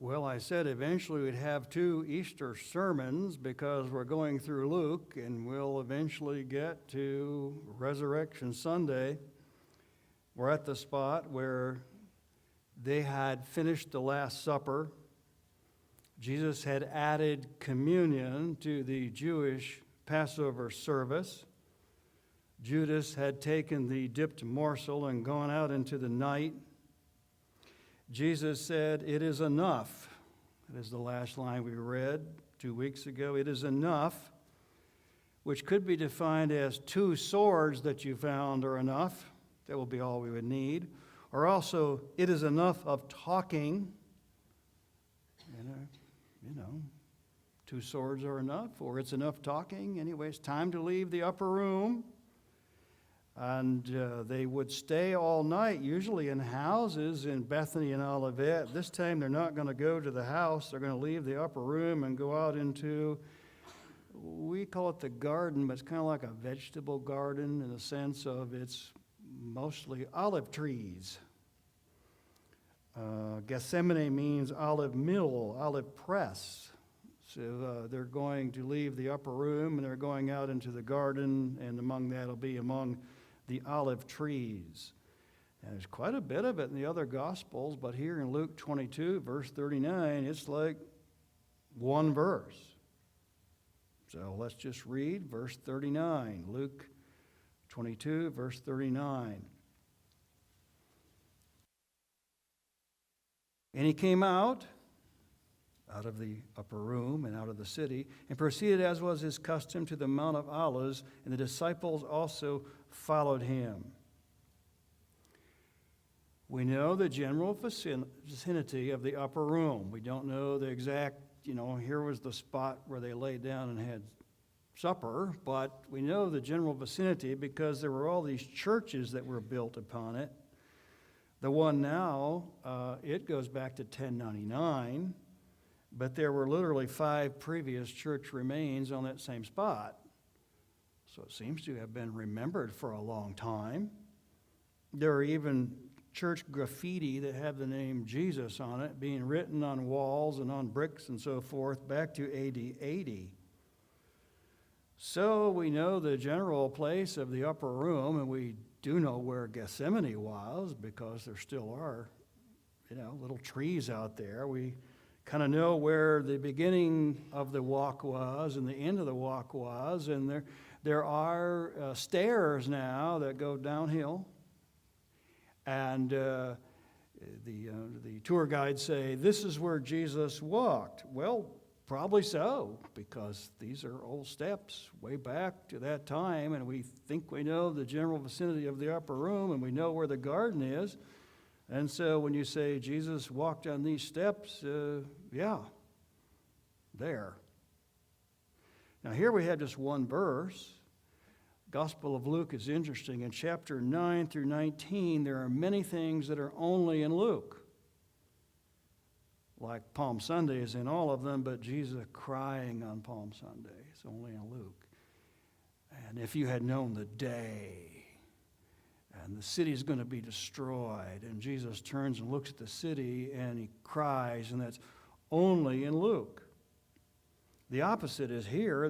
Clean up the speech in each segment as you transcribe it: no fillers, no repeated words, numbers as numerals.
Well, I said eventually we'd have 2 Easter sermons because we're going through Luke, and we'll eventually get to Resurrection Sunday. We're at the spot where they had finished the Last Supper. Jesus had added communion to the Jewish Passover service. Judas had taken the dipped morsel and gone out into the night. Jesus said, "It is enough." That is the last line we read 2 weeks ago. It is enough, which could be defined as 2 swords that you found are enough. That will be all we would need. Or also, it is enough of talking. You know, 2 swords are enough, or it's enough talking. Anyway, it's time to leave the upper room. And they would stay all night, usually in houses in Bethany and Olivet. This time they're not going to go to the house. They're going to leave the upper room and go out into, we call it the garden, but it's kind of like a vegetable garden in the sense of it's mostly olive trees. Gethsemane means olive mill, olive press. So they're going to leave the upper room and they're going out into the garden, and among that will be among the olive trees. And there's quite a bit of it in the other Gospels, but here in Luke 22, verse 39, it's like one verse. So let's just read verse 39, Luke 22, verse 39. And he came out of the upper room and out of the city, and proceeded, as was his custom, to the Mount of Olives, and the disciples also followed him. We know the general vicinity of the upper room. We don't know the exact, here was the spot where they laid down and had supper, but we know the general vicinity because there were all these churches that were built upon it. The one now, it goes back to 1099, but there were literally 5 previous church remains on that same spot. So it seems to have been remembered for a long time. There are even church graffiti that have the name Jesus on it being written on walls and on bricks and so forth back to AD 80. So we know the general place of the upper room, and we do know where Gethsemane was because there still are, little trees out there. We kind of know where the beginning of the walk was and the end of the walk was, and there are stairs now that go downhill, and the tour guides say this is where Jesus walked. Well, probably so, because these are old steps way back to that time, and we think we know the general vicinity of the upper room, and we know where the garden is. And so when you say Jesus walked on these steps, there. Now here we have just one verse. Gospel of Luke is interesting. In chapter 9 through 19, there are many things that are only in Luke. Like Palm Sunday is in all of them, but Jesus crying on Palm Sunday is only in Luke. And if you had known the day, and the city is going to be destroyed, and Jesus turns and looks at the city and he cries, and that's only in Luke. The opposite is here.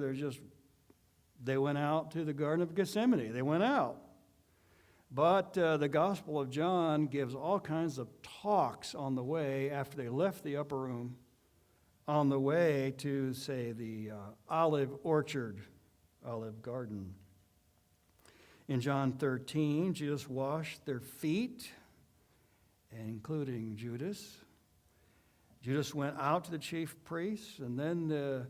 They went out to the Garden of Gethsemane. They went out. But the Gospel of John gives all kinds of talks on the way after they left the upper room, on the way to, say, the olive orchard, olive garden. In John 13, Jesus washed their feet, including Judas. Judas went out to the chief priests, and then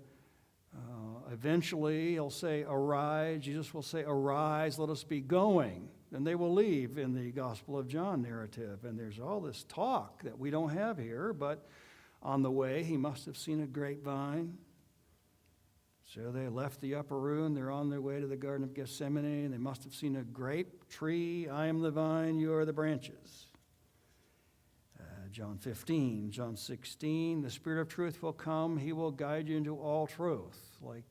eventually he'll say, "Arise." Jesus will say, "Arise, let us be going." And they will leave in the Gospel of John narrative. And there's all this talk that we don't have here, but on the way he must have seen a grapevine. So they left the upper room. They're on their way to the Garden of Gethsemane. They must have seen a grape tree. I am the vine, you are the branches. John 15, John 16, the Spirit of truth will come. He will guide you into all truth. Like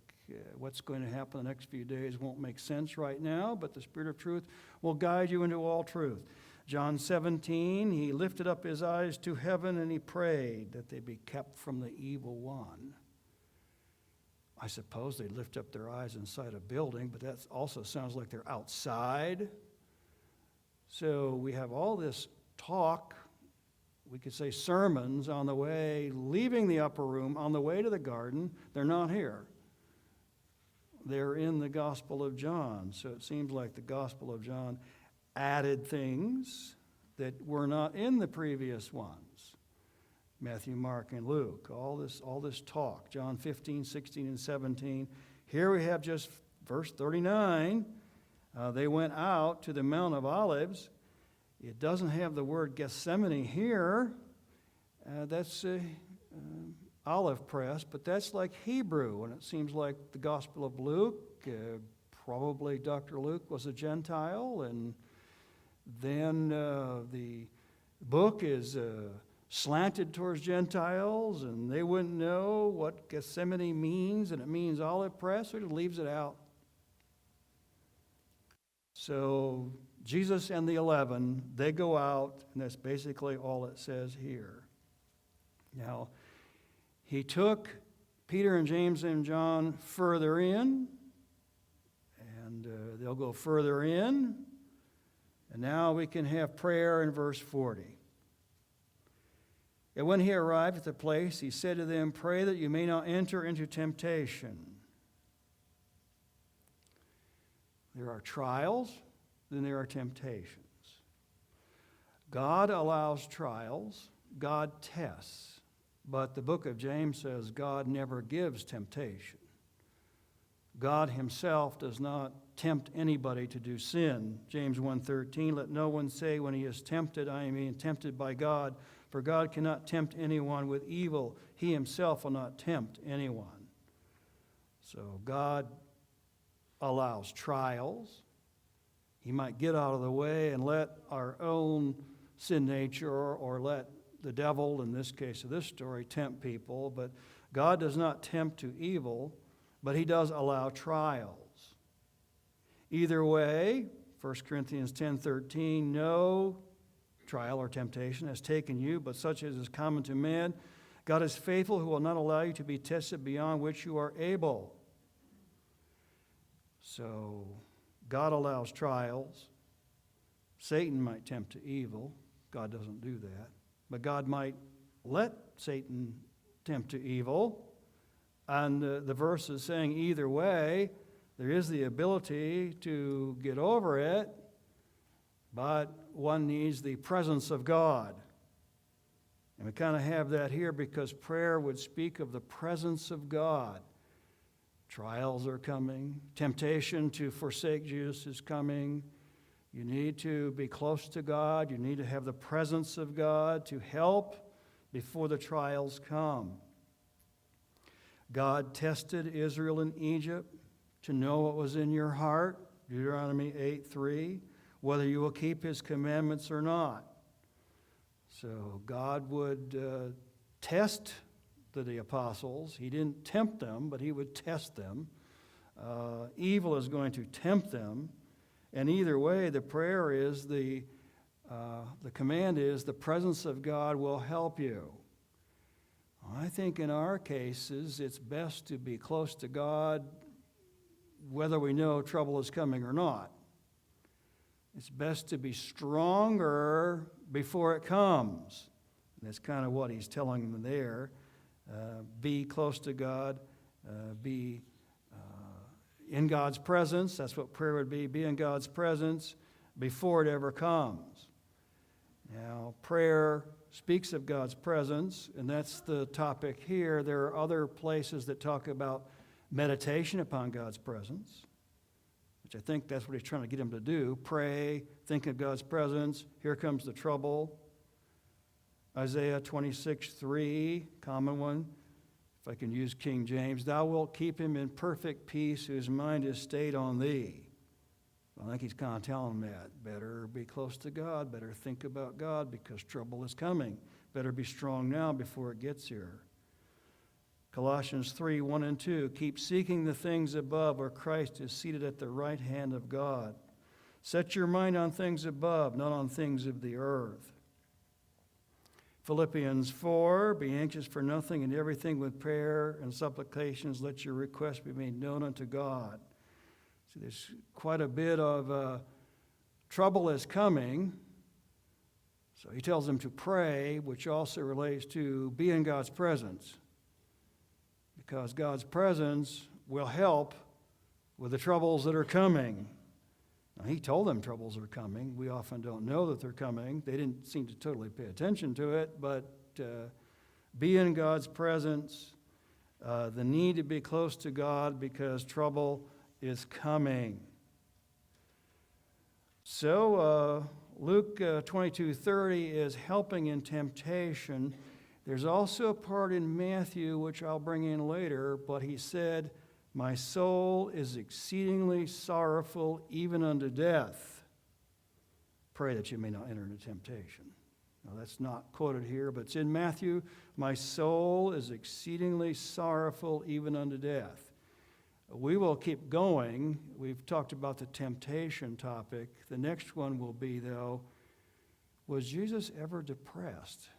what's going to happen the next few days won't make sense right now, but the Spirit of truth will guide you into all truth. John 17, he lifted up his eyes to heaven and he prayed that they be kept from the evil one. I suppose they lift up their eyes inside a building, but that also sounds like they're outside. So we have all this talk, we could say sermons on the way, leaving the upper room, on the way to the garden. They're not here. They're in the Gospel of John. So it seems like the Gospel of John added things that were not in the previous ones. Matthew, Mark, and Luke, all this talk, John 15, 16, and 17. Here we have just verse 39. They went out to the Mount of Olives. It doesn't have the word Gethsemane here. That's olive press, but that's like Hebrew, and it seems like the Gospel of Luke, probably Dr. Luke was a Gentile, and then the book is slanted towards Gentiles, and they wouldn't know what Gethsemane means, and it means olive press, so it leaves it out. So Jesus and the 11, they go out, and that's basically all it says here. Now, he took Peter and James and John further in, and they'll go further in, and now we can have prayer in verse 40. And when he arrived at the place, he said to them, "Pray that you may not enter into temptation." There are trials, then there are temptations. God allows trials, God tests, but the book of James says God never gives temptation. God himself does not tempt anybody to do sin. James 1:13, let no one say when he is tempted, I am being tempted by God, for God cannot tempt anyone with evil. He himself will not tempt anyone. So God allows trials. He might get out of the way and let our own sin nature or let the devil, in this case of this story, tempt people. But God does not tempt to evil, but he does allow trials. Either way, 1 Corinthians 10:13, no trial or temptation has taken you, but such as is common to man. God is faithful, who will not allow you to be tested beyond which you are able. So God allows trials. Satan might tempt to evil. God doesn't do that. But God might let Satan tempt to evil. And the verse is saying either way, there is the ability to get over it, but one needs the presence of God. And we kind of have that here because prayer would speak of the presence of God. Trials are coming. Temptation to forsake Jesus is coming. You need to be close to God. You need to have the presence of God to help before the trials come. God tested Israel in Egypt to know what was in your heart, Deuteronomy 8:3, whether you will keep his commandments or not. So God would test the apostles. He didn't tempt them, but he would test them. Evil is going to tempt them. And either way, the prayer is, the command is, the presence of God will help you. I think in our cases, it's best to be close to God whether we know trouble is coming or not. It's best to be stronger before it comes. And that's kind of what he's telling them there. Be close to God. Be in God's presence. That's what prayer would be. Be in God's presence before it ever comes. Now, prayer speaks of God's presence, and that's the topic here. There are other places that talk about meditation upon God's presence, which I think that's what he's trying to get them to do. Pray, think of God's presence. Here comes the trouble. Isaiah 26:3, common one. If I can use King James, thou wilt keep him in perfect peace whose mind is stayed on thee. I think he's kind of telling them that. Better be close to God. Better think about God because trouble is coming. Better be strong now before it gets here. Colossians 3:1 and 2. Keep seeking the things above where Christ is seated at the right hand of God. Set your mind on things above, not on things of the earth. Philippians 4, be anxious for nothing, and everything with prayer and supplications, let your requests be made known unto God. See, there's quite a bit of trouble is coming. So he tells them to pray, which also relates to be in God's presence. Because God's presence will help with the troubles that are coming. Now, he told them troubles are coming. We often don't know that they're coming. They didn't seem to totally pay attention to it, but be in God's presence, the need to be close to God because trouble is coming. So Luke 22:30 is helping in temptation. There's also a part in Matthew, which I'll bring in later, but he said, my soul is exceedingly sorrowful, even unto death. Pray that you may not enter into temptation. Now, that's not quoted here, but it's in Matthew. My soul is exceedingly sorrowful, even unto death. We will keep going. We've talked about the temptation topic. The next one will be, though, was Jesus ever depressed?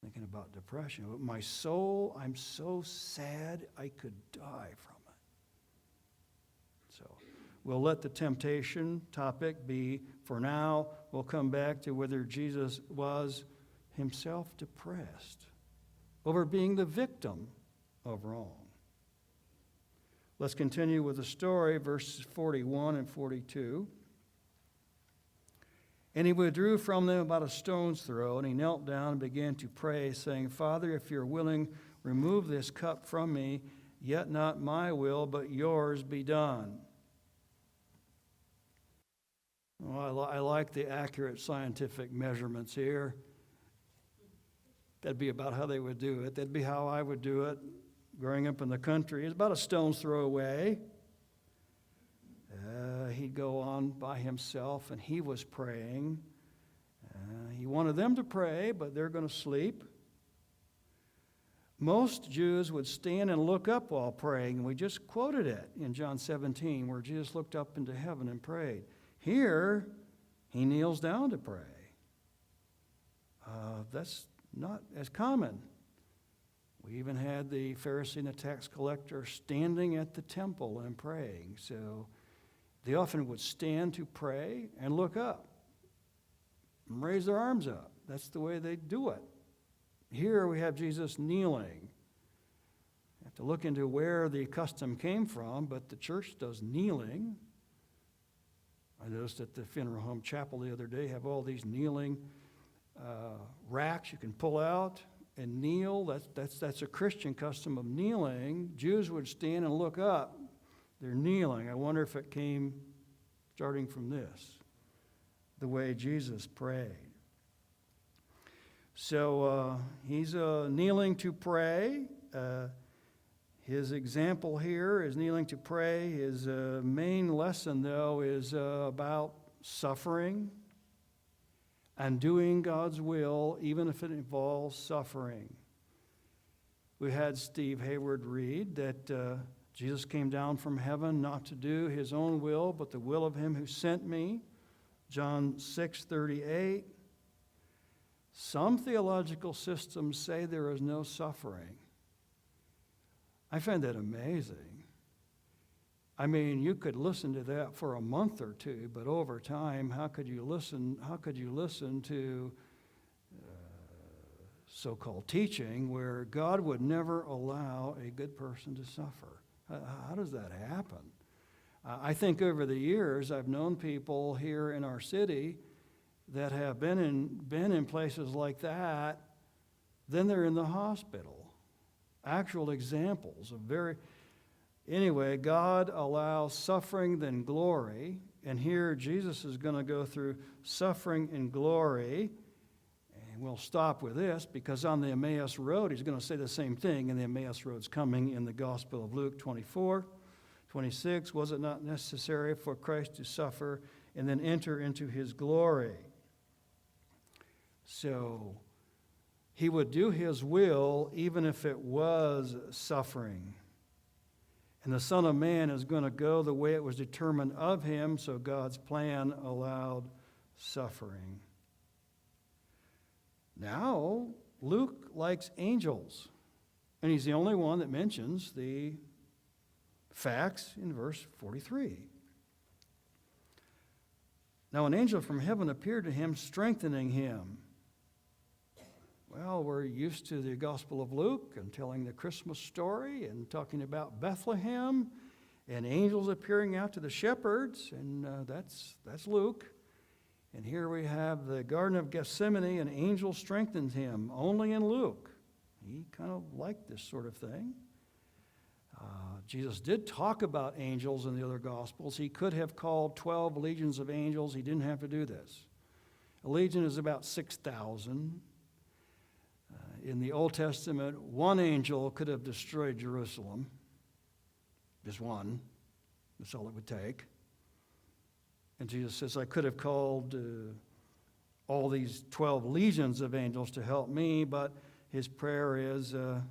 Thinking about depression. My soul, I'm so sad I could die from it. So we'll let the temptation topic be for now. We'll come back to whether Jesus was himself depressed over being the victim of wrong. Let's continue with the story, verses 41 and 42. And he withdrew from them about a stone's throw, and he knelt down and began to pray, saying, Father, if you're willing, remove this cup from me, yet not my will, but yours be done. Well, I like the accurate scientific measurements here. That'd be about how they would do it. That'd be how I would do it growing up in the country. It's about a stone's throw away. He'd go on by himself, and he was praying. He wanted them to pray, but they're going to sleep. Most Jews would stand and look up while praying, and we just quoted it in John 17, where Jesus looked up into heaven and prayed. Here, he kneels down to pray. That's not as common. We even had the Pharisee and the tax collector standing at the temple and praying. So they often would stand to pray and look up and raise their arms up. That's the way they do it. Here we have Jesus kneeling. You have to look into where the custom came from, but the church does kneeling. I noticed at the funeral home chapel the other day have all these kneeling racks you can pull out and kneel. That's a Christian custom of kneeling. Jews would stand and look up. They're kneeling. I wonder if it came starting from this, the way Jesus prayed. So he's kneeling to pray. His example here is kneeling to pray. His main lesson, though, is about suffering and doing God's will, even if it involves suffering. We had Steve Hayward read that Jesus came down from heaven not to do his own will, but the will of him who sent me. John 6:38. Some theological systems say there is no suffering. I find that amazing. I mean, you could listen to that for a month or two, but over time, how could you listen to so-called teaching where God would never allow a good person to suffer? How does that happen? I think over the years, I've known people here in our city that have been in places like that. Then they're in the hospital. Actual examples of Anyway, God allows suffering then glory. And here Jesus is going to go through suffering and glory. And we'll stop with this because on the Emmaus Road, he's going to say the same thing. And the Emmaus Road's coming in the Gospel of Luke 24:26. Was it not necessary for Christ to suffer and then enter into his glory? So he would do his will even if it was suffering. And the Son of Man is going to go the way it was determined of him, so God's plan allowed suffering. Now, Luke likes angels, and he's the only one that mentions the facts in verse 43. Now, an angel from heaven appeared to him, strengthening him. Well, we're used to the Gospel of Luke and telling the Christmas story and talking about Bethlehem and angels appearing out to the shepherds, and that's Luke. And here we have the Garden of Gethsemane, an angel strengthened him, only in Luke. He kind of liked this sort of thing. Jesus did talk about angels in the other Gospels. He could have called 12 legions of angels. He didn't have to do this. A legion is about 6,000. In the Old Testament, one angel could have destroyed Jerusalem. Just one. That's all it would take. And Jesus says, I could have called all these 12 legions of angels to help me, but his prayer is, there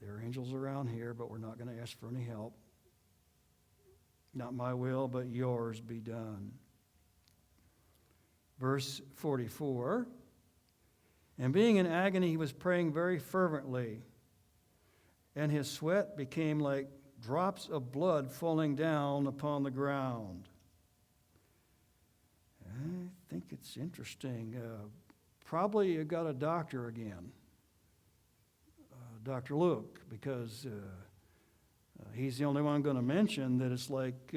are angels around here, but we're not going to ask for any help. Not my will, but yours be done. Verse 44, and being in agony, he was praying very fervently, and his sweat became like drops of blood falling down upon the ground. I think it's interesting. Probably you got a doctor again, Dr. Luke, because he's the only one going to mention that it's like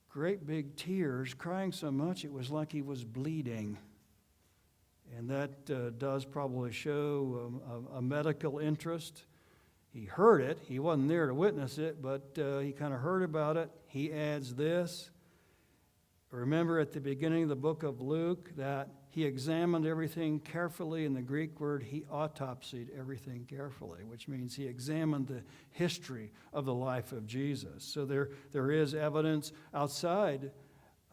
great big tears, crying so much it was like he was bleeding. And that does probably show a medical interest. He heard it. He wasn't there to witness it, but he kind of heard about it. He adds this. Remember at the beginning of the book of Luke that he examined everything carefully. In the Greek word, he autopsied everything carefully, which means he examined the history of the life of Jesus. So there is evidence outside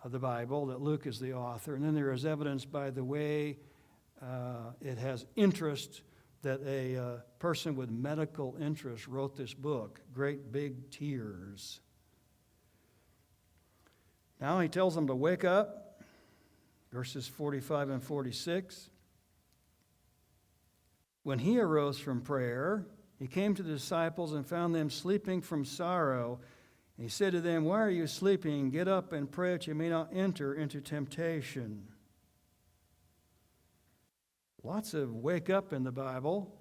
of the Bible that Luke is the author. And then there is evidence by the way it has interest that a person with medical interest wrote this book, Great Big Tears. Now he tells them to wake up, verses 45 and 46. When he arose from prayer, he came to the disciples and found them sleeping from sorrow. And he said to them, why are you sleeping? Get up and pray that you may not enter into temptation. Lots of wake up in the Bible.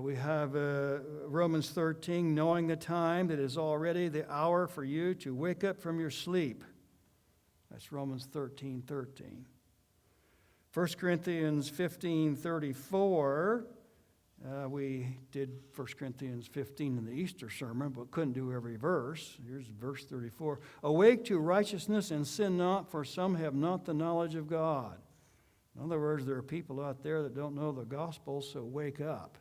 We have Romans 13, knowing the time that is already the hour for you to wake up from your sleep. That's Romans 13:13. 1 Corinthians 15:34. We did 1 Corinthians 15 in the Easter sermon, but couldn't do every verse. Here's verse 34. Awake to righteousness and sin not, for some have not the knowledge of God. In other words, there are people out there that don't know the gospel, so wake up.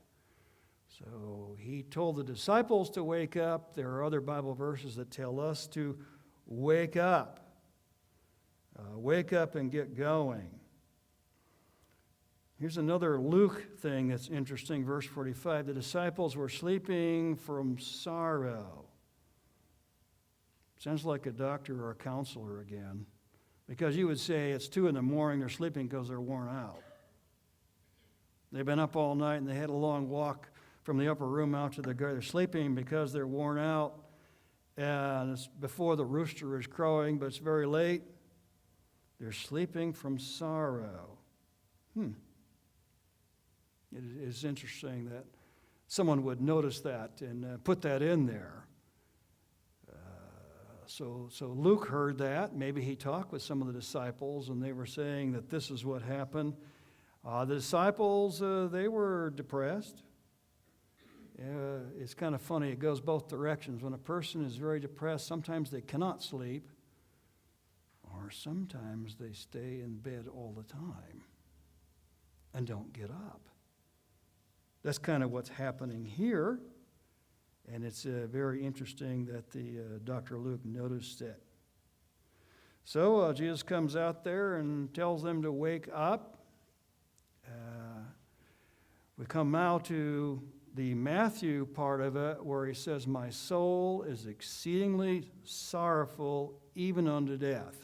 So he told the disciples to wake up. There are other Bible verses that tell us to wake up. Wake up and get going. Here's another Luke thing that's interesting, verse 45. The disciples were sleeping from sorrow. Sounds like a doctor or a counselor again. Because you would say it's 2 a.m, they're sleeping because they're worn out. They've been up all night and they had a long walk from the upper room out to the garden. They're sleeping because they're worn out. And it's before the rooster is crowing, but it's very late. They're sleeping from sorrow. It is interesting that someone would notice that and put that in there. So Luke heard that. Maybe he talked with some of the disciples, and they were saying that this is what happened. The disciples, they were depressed. It's kind of funny. It goes both directions. When a person is very depressed, sometimes they cannot sleep, or sometimes they stay in bed all the time and don't get up. That's kind of what's happening here. And it's very interesting that Dr. Luke noticed it. So Jesus comes out there and tells them to wake up. We come now to the Matthew part of it where he says, my soul is exceedingly sorrowful even unto death.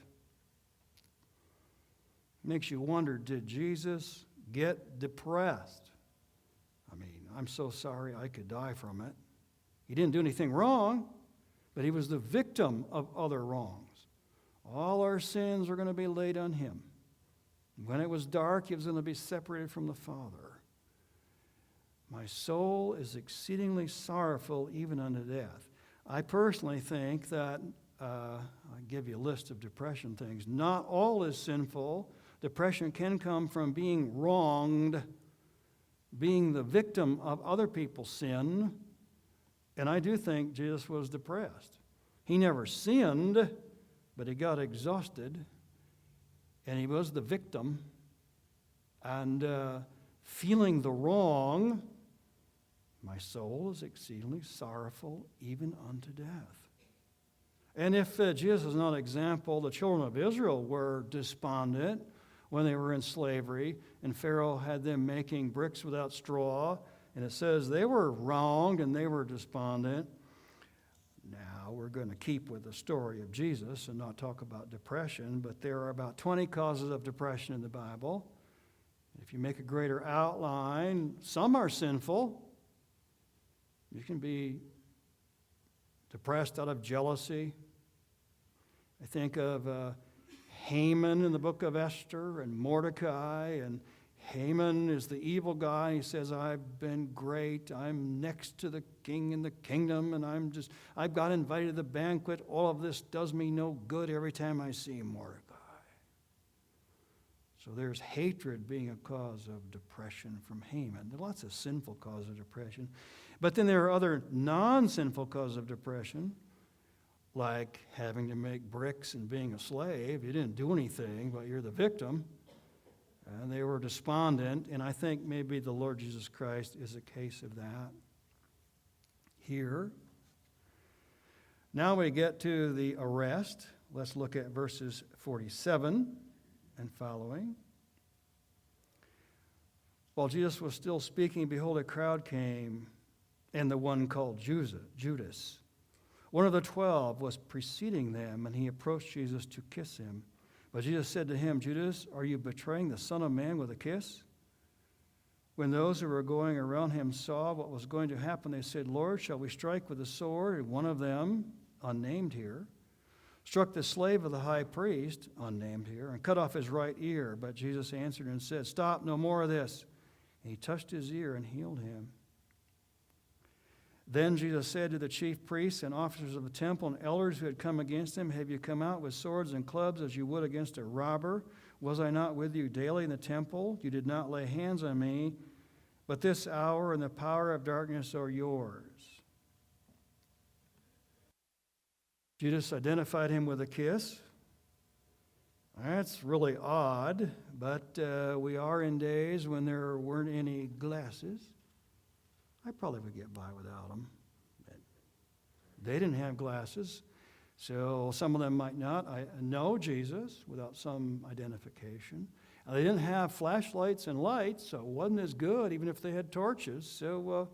Makes you wonder, did Jesus get depressed? I mean, I'm so sorry I could die from it. He didn't do anything wrong, but he was the victim of other wrongs. All our sins are going to be laid on him. When it was dark, he was going to be separated from the Father. My soul is exceedingly sorrowful even unto death. I personally think that, I give you a list of depression things. Not all is sinful. Depression can come from being wronged, being the victim of other people's sin. And I do think Jesus was depressed. He never sinned, but he got exhausted. And he was the victim. And feeling the wrong, my soul is exceedingly sorrowful even unto death. And if Jesus is not an example, the children of Israel were despondent when they were in slavery, and Pharaoh had them making bricks without straw, and it says they were wronged and they were despondent. Now, we're going to keep with the story of Jesus and not talk about depression, but there are about 20 causes of depression in the Bible. If you make a greater outline, some are sinful. You can be depressed out of jealousy. I think of Haman in the book of Esther and Mordecai, and Haman is the evil guy. He says, I've been great. I'm next to the king in the kingdom, and I've got invited to the banquet. All of this does me no good every time I see Mordecai. So there's hatred being a cause of depression from Haman. There are lots of sinful causes of depression. But then there are other non-sinful causes of depression, like having to make bricks and being a slave. You didn't do anything, but you're the victim. And they were despondent, and I think maybe the Lord Jesus Christ is a case of that here. Now we get to the arrest. Let's look at verses 47 and following. While Jesus was still speaking, behold, a crowd came, and the one called Judas, one of the 12, was preceding them, and he approached Jesus to kiss him. But Jesus said to him, Judas, are you betraying the Son of Man with a kiss? When those who were going around him saw what was going to happen, they said, Lord, shall we strike with the sword? And one of them, unnamed here, struck the slave of the high priest, unnamed here, and cut off his right ear. But Jesus answered and said, stop, no more of this. And he touched his ear and healed him. Then Jesus said to the chief priests and officers of the temple and elders who had come against him, have you come out with swords and clubs as you would against a robber? Was I not with you daily in the temple? You did not lay hands on me, but this hour and the power of darkness are yours. Judas identified him with a kiss. That's really odd, but we are in days when there weren't any glasses. I probably would get by without them. They didn't have glasses, so some of them might not know Jesus without some identification. They didn't have flashlights and lights, so it wasn't as good, even if they had torches. So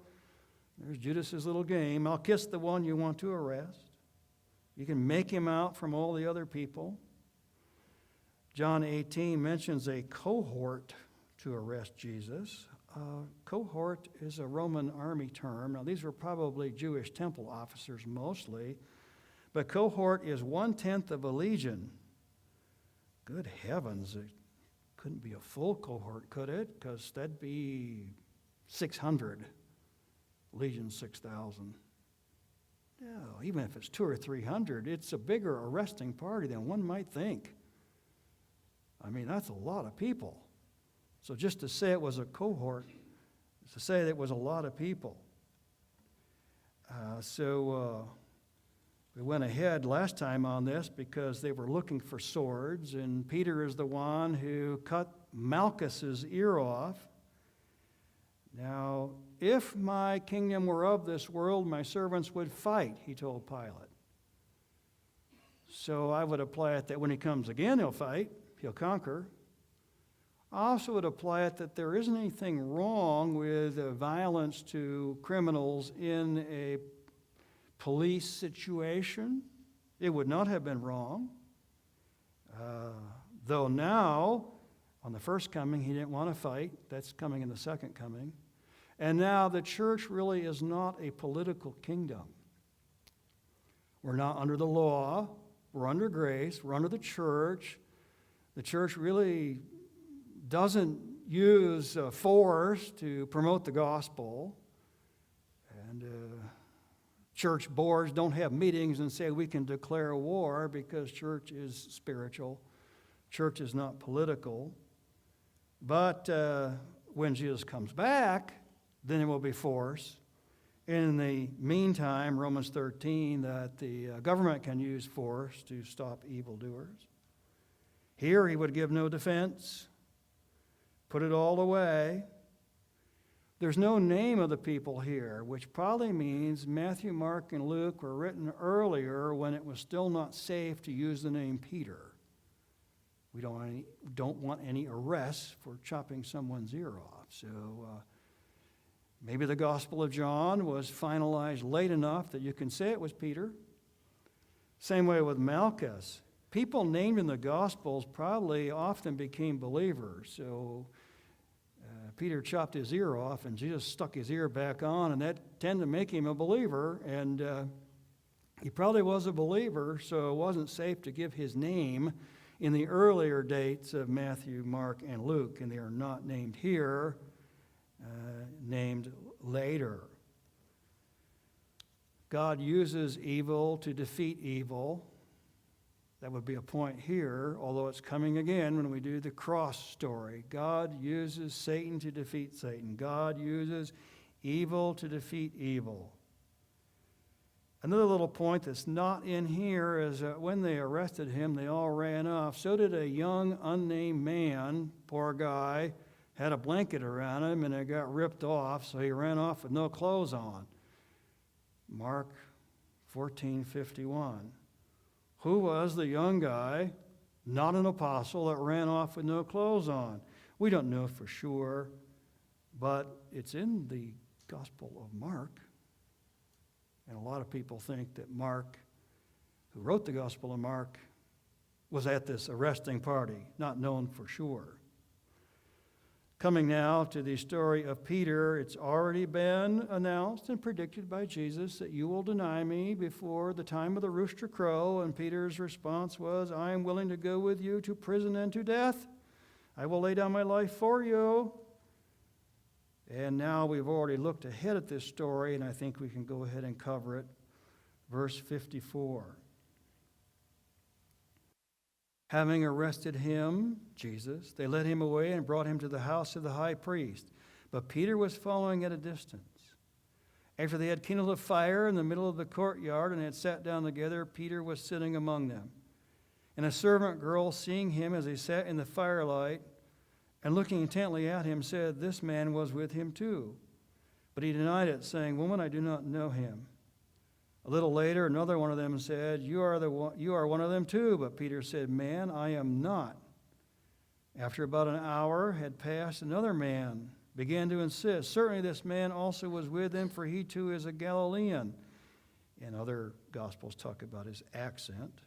there's Judas's little game. I'll kiss the one you want to arrest. You can make him out from all the other people. John 18 mentions a cohort to arrest Jesus. Cohort is a Roman army term. Now, these were probably Jewish temple officers mostly, but cohort is 1/10 of a legion. Good heavens, it couldn't be a full cohort, could it? Because that'd be 600. Legion 6,000. No, even if it's 200 or 300, it's a bigger arresting party than one might think. I mean, that's a lot of people. So just to say it was a cohort is to say that it was a lot of people. We went ahead last time on this because they were looking for swords, and Peter is the one who cut Malchus's ear off. Now, if my kingdom were of this world, my servants would fight, he told Pilate. So I would apply it that when he comes again, he'll fight, he'll conquer. I also would apply it that there isn't anything wrong with violence to criminals in a police situation. It would not have been wrong. Though now, on the first coming, he didn't want to fight. That's coming in the second coming. And now the church really is not a political kingdom. We're not under the law. We're under grace. We're under the church. The church really doesn't use force to promote the gospel. And church boards don't have meetings and say we can declare war because church is spiritual. Church is not political. But when Jesus comes back, then there will be force. In the meantime, Romans 13, that the government can use force to stop evildoers. Here he would give no defense, put it all away. There's no name of the people here, which probably means Matthew, Mark, and Luke were written earlier when it was still not safe to use the name Peter. We don't want any arrests for chopping someone's ear off. So maybe the Gospel of John was finalized late enough that you can say it was Peter. Same way with Malchus. People named in the Gospels probably often became believers. So Peter chopped his ear off and Jesus stuck his ear back on, and that tended to make him a believer. And he probably was a believer, so it wasn't safe to give his name in the earlier dates of Matthew, Mark, and Luke, and they are not named here, named later. God uses evil to defeat evil. That would be a point here, although it's coming again when we do the cross story. God uses Satan to defeat Satan. God uses evil to defeat evil. Another little point that's not in here is that when they arrested him, they all ran off. So did a young, unnamed man, poor guy, had a blanket around him and it got ripped off, so he ran off with no clothes on. Mark 14:51. Who was the young guy, not an apostle, that ran off with no clothes on? We don't know for sure, but it's in the Gospel of Mark. And a lot of people think that Mark, who wrote the Gospel of Mark, was at this arresting party, not known for sure. Coming now to the story of Peter, it's already been announced and predicted by Jesus that you will deny me before the time of the rooster crow. And Peter's response was, I am willing to go with you to prison and to death. I will lay down my life for you. And now we've already looked ahead at this story, and I think we can go ahead and cover it. Verse 54. Having arrested him, Jesus, they led him away and brought him to the house of the high priest. But Peter was following at a distance. After they had kindled a fire in the middle of the courtyard and had sat down together, Peter was sitting among them. And a servant girl, seeing him as he sat in the firelight and looking intently at him, said, This man was with him too. But he denied it, saying, Woman, I do not know him. A little later, another one of them said, You are one of them too. But Peter said, Man, I am not. After about an hour had passed, another man began to insist, Certainly this man also was with him, for he too is a Galilean. And other Gospels talk about his accent.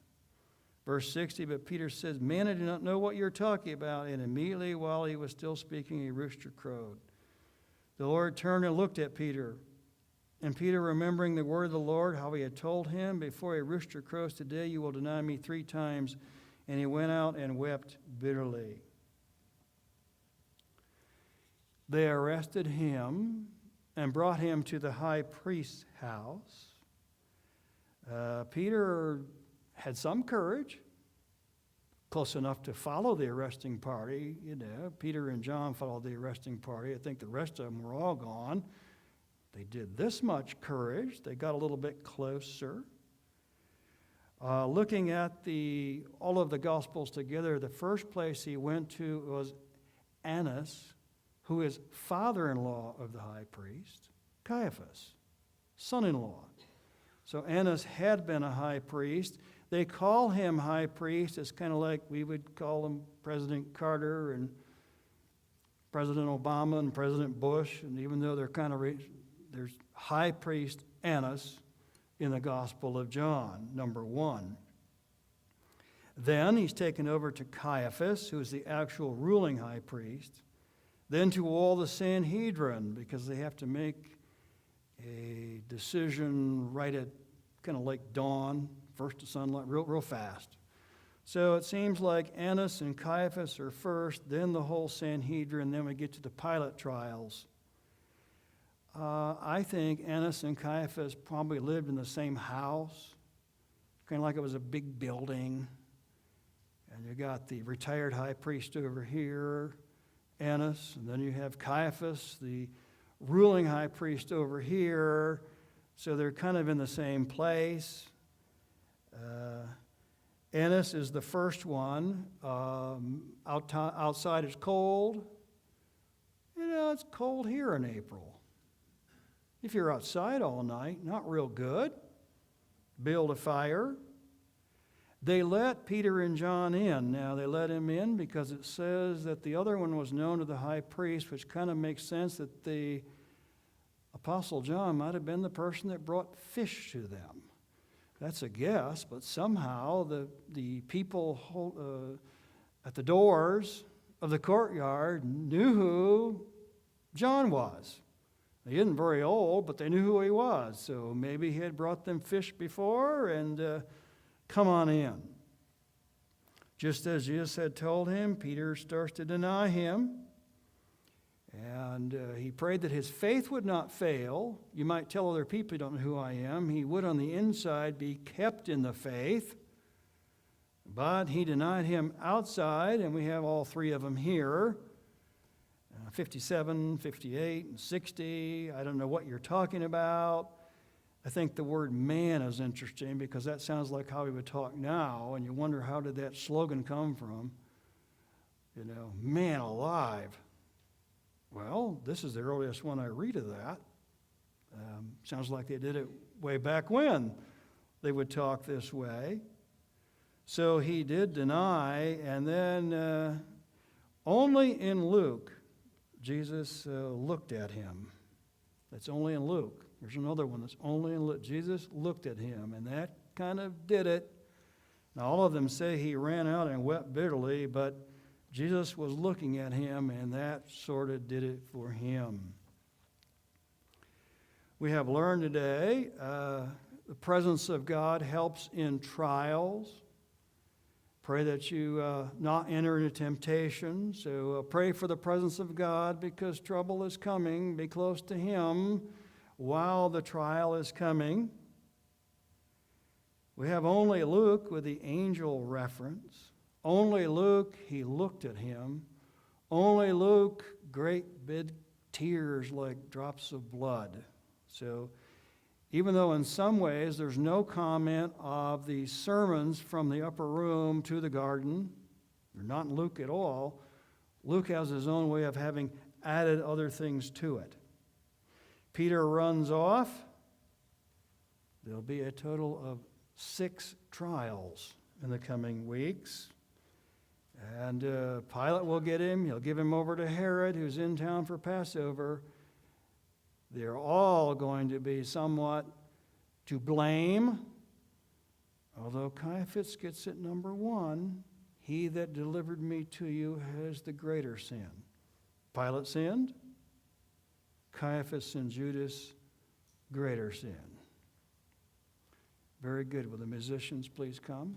Verse 60, but Peter says, Man, I do not know what you're talking about. And immediately while he was still speaking, a rooster crowed. The Lord turned and looked at Peter. And Peter, remembering the word of the Lord, how he had told him, Before a rooster crows today, you will deny me 3 times. And he went out and wept bitterly. They arrested him and brought him to the high priest's house. Peter had some courage, close enough to follow the arresting party. Peter and John followed the arresting party. I think the rest of them were all gone. They did this much courage. They got a little bit closer. Looking at all of the Gospels together, the first place he went to was Annas, who is father-in-law of the high priest, Caiaphas, son-in-law. So Annas had been a high priest. They call him high priest. It's kind of like we would call him President Carter and President Obama and President Bush, and even though they're there's high priest Annas in the Gospel of John, number 1. Then he's taken over to Caiaphas, who is the actual ruling high priest. Then to all the Sanhedrin, because they have to make a decision right at kind of like dawn, first to sunlight, real fast. So it seems like Annas and Caiaphas are first, then the whole Sanhedrin, then we get to the Pilate trials. I think Annas and Caiaphas probably lived in the same house, kind of like it was a big building. And you got the retired high priest over here, Annas, and then you have Caiaphas, the ruling high priest over here. So they're kind of in the same place. Annas is the first one. Outside it's cold. You know, it's cold here in April. If you're outside all night, not real good. Build a fire. They let Peter and John in. Now, they let him in because it says that the other one was known to the high priest, which kind of makes sense that the Apostle John might have been the person that brought fish to them. That's a guess, but somehow the people at the doors of the courtyard knew who John was. He isn't very old, but they knew who he was. So maybe he had brought them fish before, and come on in. Just as Jesus had told him, Peter starts to deny him. And he prayed that his faith would not fail. You might tell other people you don't know who I am. He would on the inside be kept in the faith. But he denied him outside, and we have all three of them here. 57, 58, and 60. I don't know what you're talking about. I think the word man is interesting because that sounds like how he would talk now, and you wonder how did that slogan come from? You know, man alive. Well, this is the earliest one I read of that. Sounds like they did it way back when they would talk this way. So he did deny, and then only in Luke, Jesus looked at him. That's only in Luke. There's another one that's only in Luke. Jesus looked at him, and that kind of did it. Now, all of them say he ran out and wept bitterly, but Jesus was looking at him, and that sort of did it for him. We have learned today the presence of God helps in trials. Pray that you not enter into temptation. So pray for the presence of God because trouble is coming. Be close to Him while the trial is coming. We have only Luke with the angel reference. Only Luke, he looked at him. Only Luke, great big tears like drops of blood. So even though in some ways there's no comment of the sermons from the upper room to the garden, they're not in Luke at all, Luke has his own way of having added other things to it. Peter runs off. There'll be a total of 6 trials in the coming weeks. And Pilate will get him. He'll give him over to Herod, who's in town for Passover. They're all going to be somewhat to blame. Although Caiaphas gets it number 1, he that delivered me to you has the greater sin. Pilate sinned. Caiaphas and Judas, greater sin. Very good. Will the musicians please come?